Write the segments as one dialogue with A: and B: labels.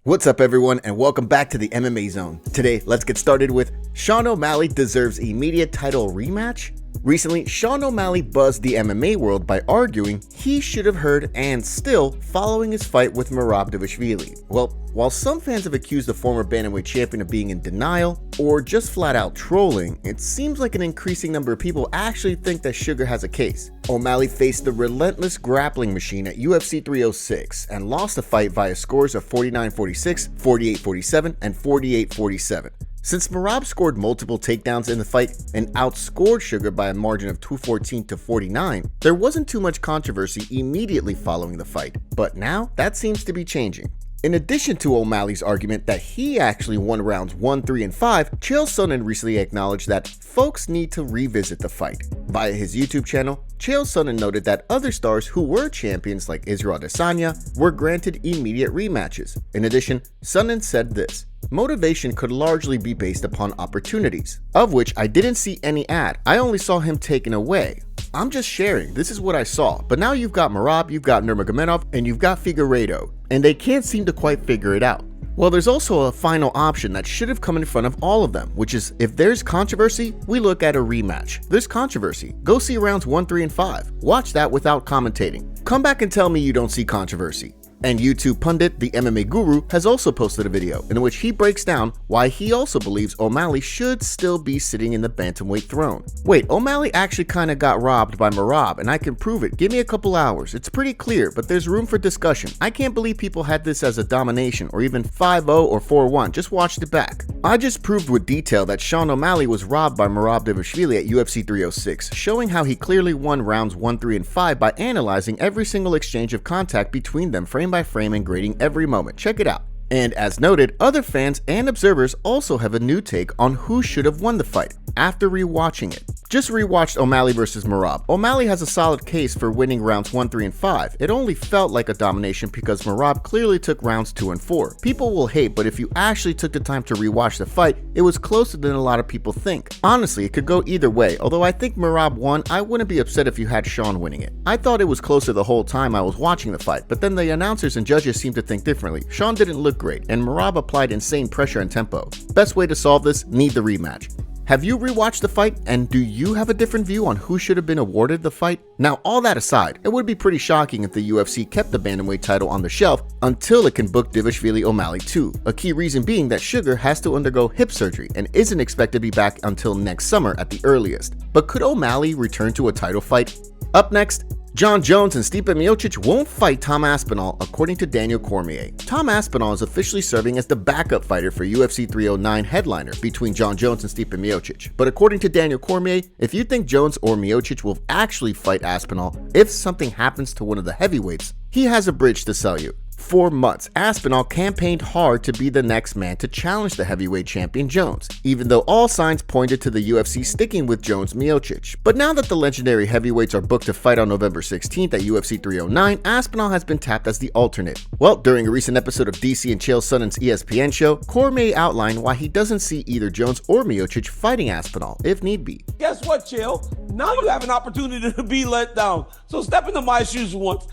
A: What's up everyone and welcome back to the MMA Zone. Today, let's get started with Sean O'Malley deserves immediate title rematch? Recently, Sean O'Malley buzzed the MMA world by arguing he should have heard and still following his fight with Merab Dvalishvili. Well, while some fans have accused the former bantamweight champion of being in denial or just flat out trolling, it seems like an increasing number of people actually think that Sugar has a case. O'Malley faced the relentless grappling machine at UFC 306 and lost the fight via scores of 49-46, 48-47, and 48-47. Since Merab scored multiple takedowns in the fight and outscored Sugar by a margin of 214-49, there wasn't too much controversy immediately following the fight. But now, that seems to be changing. In addition to O'Malley's argument that he actually won rounds 1, 3, and 5, Chael Sonnen recently acknowledged that folks need to revisit the fight. Via his YouTube channel, Chael Sonnen noted that other stars who were champions like Israel Adesanya were granted immediate rematches. In addition, Sonnen said this: "Motivation could largely be based upon opportunities, of which I didn't see any at. I only saw him taken away. I'm just sharing, this is what I saw. But now you've got Merab, you've got Nurmagomedov, and you've got Figueiredo, and they can't seem to quite figure it out." Well, there's also a final option that should have come in front of all of them, which is if there's controversy, we look at a rematch. There's controversy. Go see rounds 1, 3, and 5. Watch that without commentating. Come back and tell me you don't see controversy. And YouTube pundit, the MMA Guru, has also posted a video in which he breaks down why he also believes O'Malley should still be sitting in the bantamweight throne. Wait, O'Malley actually kinda got robbed by Merab and I can prove it. Give me a couple hours. It's pretty clear, but there's room for discussion. I can't believe people had this as a domination or even 5-0 or 4-1. Just watched it back. I just proved with detail that Sean O'Malley was robbed by Merab Dvalishvili at UFC 306, showing how he clearly won rounds 1, 3, and 5 by analyzing every single exchange of contact between them frame by frame and grading every moment. Check it out. And as noted, other fans and observers also have a new take on who should have won the fight after rewatching it. Just rewatched O'Malley vs Merab. O'Malley has a solid case for winning rounds 1, 3, and 5. It only felt like a domination because Merab clearly took rounds 2 and 4. People will hate, but if you actually took the time to rewatch the fight, it was closer than a lot of people think. Honestly, it could go either way. Although I think Merab won, I wouldn't be upset if you had Sean winning it. I thought it was closer the whole time I was watching the fight, but then the announcers and judges seemed to think differently. Sean didn't look great, and Merab applied insane pressure and tempo. Best way to solve this, need the rematch. Have you rewatched the fight, and do you have a different view on who should have been awarded the fight? Now, all that aside, it would be pretty shocking if the UFC kept the bantamweight title on the shelf until it can book Dvalishvili O'Malley too. A key reason being that Sugar has to undergo hip surgery and isn't expected to be back until next summer at the earliest. But could O'Malley return to a title fight? Up next, Jon Jones and Stipe Miocic won't fight Tom Aspinall, according to Daniel Cormier. Tom Aspinall is officially serving as the backup fighter for UFC 309 headliner between Jon Jones and Stipe Miocic. But according to Daniel Cormier, if you think Jones or Miocic will actually fight Aspinall if something happens to one of the heavyweights, he has a bridge to sell you. For months, Aspinall campaigned hard to be the next man to challenge the heavyweight champion Jones, even though all signs pointed to the UFC sticking with Jones Miocic. But now that the legendary heavyweights are booked to fight on November 16th at UFC 309, Aspinall has been tapped as the alternate. Well, during a recent episode of DC and Chael Sonnen's ESPN show, Cormier outlined why he doesn't see either Jones or Miocic fighting Aspinall, if need be.
B: Guess what, Chael? Now you have an opportunity to be let down. So step into my shoes once.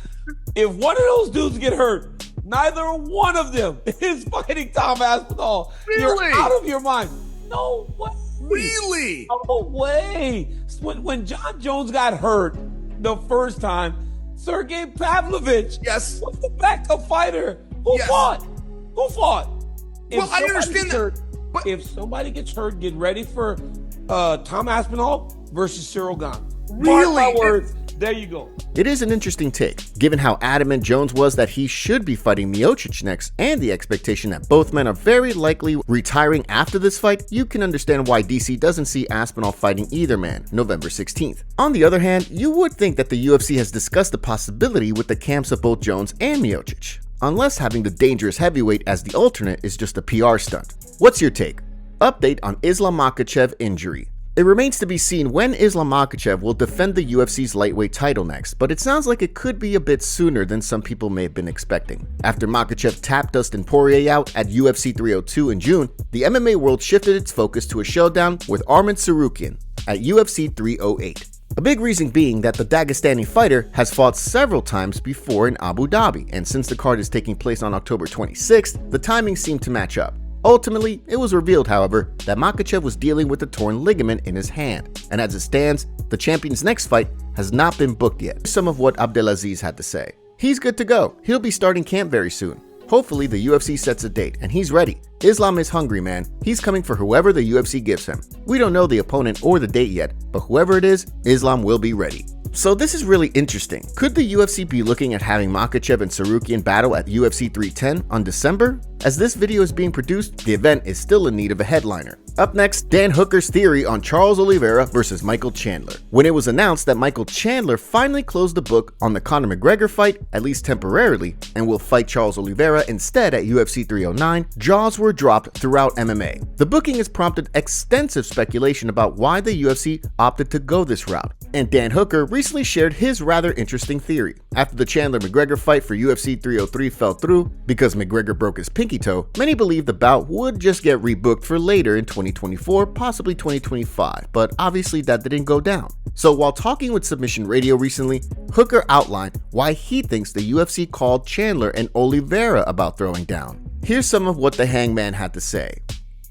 B: If one of those dudes get hurt, neither one of them is fighting Tom Aspinall.
C: Really?
B: You're out of your mind. No way.
C: Really?
B: No way. When Jon Jones got hurt the first time, Sergey Pavlovich was the backup fighter. Who fought? Who fought?
C: Well, I understand that. But
B: if somebody gets hurt, get ready for Tom Aspinall versus Ciryl Gane.
C: Really?
B: Mark my words. There you go.
A: It is an interesting take, given how adamant Jones was that he should be fighting Miocic next, and the expectation that both men are very likely retiring after this fight. You can understand why DC doesn't see Aspinall fighting either man November 16th. On the other hand, you would think that the UFC has discussed the possibility with the camps of both Jones and Miocic, unless having the dangerous heavyweight as the alternate is just a PR stunt. What's your take? Update on Islam Makhachev injury. It remains to be seen when Islam Makhachev will defend the UFC's lightweight title next, but it sounds like it could be a bit sooner than some people may have been expecting. After Makhachev tapped Dustin Poirier out at UFC 302 in June, the MMA world shifted its focus to a showdown with Arman Tsarukyan at UFC 308. A big reason being that the Dagestani fighter has fought several times before in Abu Dhabi, and since the card is taking place on October 26th, the timing seemed to match up. Ultimately, it was revealed, however, that Makhachev was dealing with a torn ligament in his hand, and as it stands, the champion's next fight has not been booked yet. Some of what Abdelaziz had to say. He's good to go. He'll be starting camp very soon. Hopefully the UFC sets a date, and he's ready. Islam is hungry, man. He's coming for whoever the UFC gives him. We don't know the opponent or the date yet, but whoever it is, Islam will be ready. So this is really interesting. Could the UFC be looking at having Makhachev and Tsarukyan battle at UFC 310 on December? As this video is being produced, the event is still in need of a headliner. Up next, Dan Hooker's theory on Charles Oliveira versus Michael Chandler. When it was announced that Michael Chandler finally closed the book on the Conor McGregor fight, at least temporarily, and will fight Charles Oliveira instead at UFC 309, jaws were dropped throughout MMA. The booking has prompted extensive speculation about why the UFC opted to go this route, and Dan Hooker recently shared his rather interesting theory. After the Chandler-McGregor fight for UFC 303 fell through because McGregor broke his pinky toe, many believed the bout would just get rebooked for later in 2024, possibly 2025, but obviously that didn't go down. So while talking with Submission Radio recently, Hooker outlined why he thinks the UFC called Chandler and Oliveira about throwing down. Here's some of what the Hangman had to say.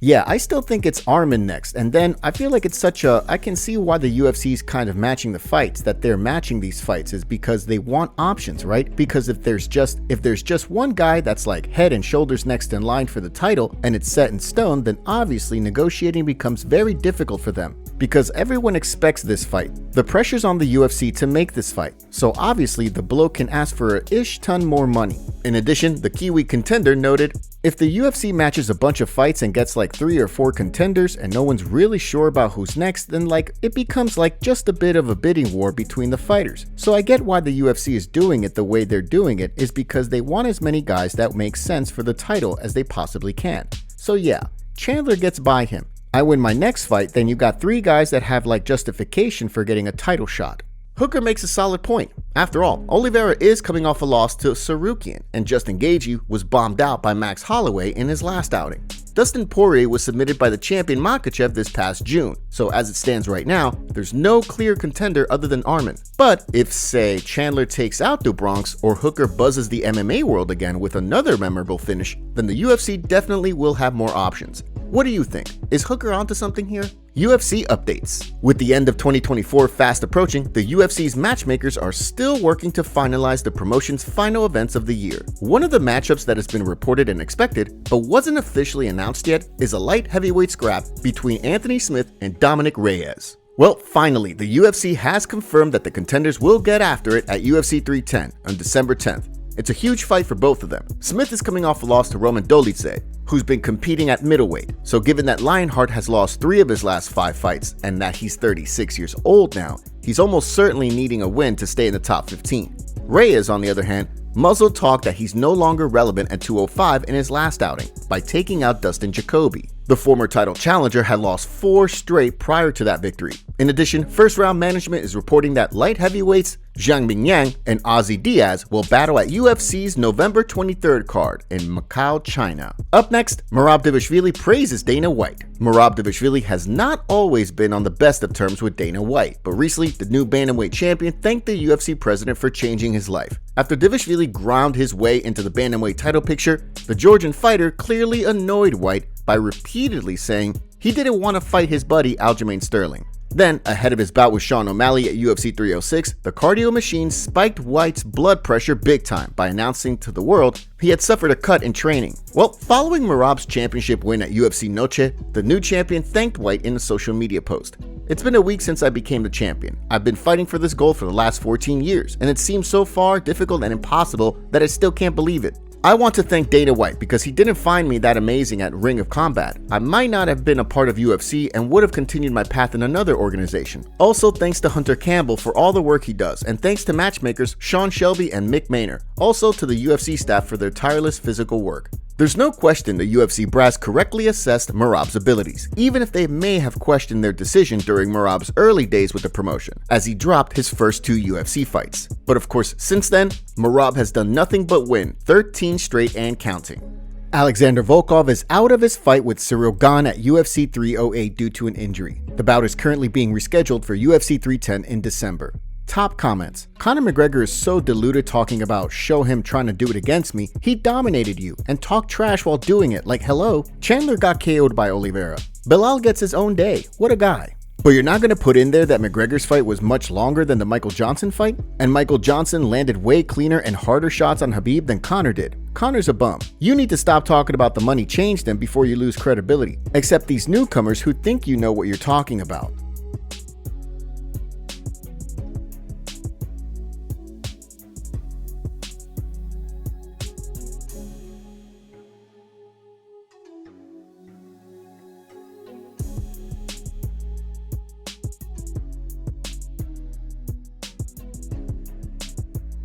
A: Yeah, I still think it's Arman next, and then I feel like it's I can see why the UFC's kind of matching the fights, that they're matching these fights is because they want options, right? Because if there's just one guy that's like head and shoulders next in line for the title and it's set in stone, then obviously negotiating becomes very difficult for them because everyone expects this fight. The pressure's on the UFC to make this fight, so obviously the bloke can ask for a ish ton more money. In addition, the Kiwi contender noted, if the UFC matches a bunch of fights and gets like 3 or 4 contenders and no one's really sure about who's next, then it becomes like just a bit of a bidding war between the fighters. So I get why the UFC is doing it the way they're doing it is because they want as many guys that make sense for the title as they possibly can. So yeah, Chandler gets by him. I win my next fight, then you got 3 guys that have like justification for getting a title shot. Hooker makes a solid point. After all, Oliveira is coming off a loss to Tsarukyan, and Justin Gaethje was bombed out by Max Holloway in his last outing. Dustin Poirier was submitted by the champion Makhachev this past June, so as it stands right now, there's no clear contender other than Arman. But if, say, Chandler takes out Do Bronx or Hooker buzzes the MMA world again with another memorable finish, then the UFC definitely will have more options. What do you think? Is Hooker onto something here? UFC Updates. With the end of 2024 fast approaching, the UFC's matchmakers are still working to finalize the promotion's final events of the year. One of the matchups that has been reported and expected, but wasn't officially announced yet, is a light heavyweight scrap between Anthony Smith and Dominic Reyes. Well, finally, the UFC has confirmed that the contenders will get after it at UFC 310 on December 10th. It's a huge fight for both of them. Smith is coming off a loss to Roman Dolidze, who's been competing at middleweight. So given that Lionheart has lost 3 of his last 5 fights and that he's 36 years old now, he's almost certainly needing a win to stay in the top 15. Reyes, on the other hand, muzzled talk that he's no longer relevant at 205 in his last outing by taking out Dustin Jacoby. The former title challenger had lost 4 straight prior to that victory. In addition, First Round Management is reporting that light heavyweights Zhang Mingyang and Ozzy Diaz will battle at UFC's November 23rd card in Macau, China. Up next, Merab Dvalishvili praises Dana White. Merab Dvalishvili has not always been on the best of terms with Dana White, but recently the new bantamweight champion thanked the UFC president for changing his life. After Dvalishvili ground his way into the bantamweight title picture, the Georgian fighter clearly annoyed White by repeatedly saying he didn't want to fight his buddy Aljamain Sterling. Then, ahead of his bout with Sean O'Malley at UFC 306, the cardio machine spiked White's blood pressure big time by announcing to the world he had suffered a cut in training. Well, following Merab's championship win at UFC Noche, the new champion thanked White in a social media post. It's been a week since I became the champion. I've been fighting for this goal for the last 14 years, and it seems so far difficult and impossible that I still can't believe it. I want to thank Dana White because he didn't find me that amazing at Ring of Combat. I might not have been a part of UFC and would have continued my path in another organization. Also, thanks to Hunter Campbell for all the work he does, and thanks to matchmakers Sean Shelby and Mick Maynor. Also to the UFC staff for their tireless physical work. There's no question the UFC brass correctly assessed Merab's abilities, even if they may have questioned their decision during Merab's early days with the promotion, as he dropped his first 2 UFC fights. But of course, since then, Merab has done nothing but win 13 straight and counting. Alexander Volkov is out of his fight with Ciryl Gane at UFC 308 due to an injury. The bout is currently being rescheduled for UFC 310 in December. Top comments. Conor McGregor is so deluded talking about show him trying to do it against me. He dominated you and talked trash while doing it, like hello. Chandler got KO'd by Oliveira. Bilal gets his own day. What a guy. But you're not going to put in there that McGregor's fight was much longer than the Michael Johnson fight? And Michael Johnson landed way cleaner and harder shots on Khabib than Conor did. Conor's a bum. You need to stop talking about the money changed him before you lose credibility. Except these newcomers who think you know what you're talking about.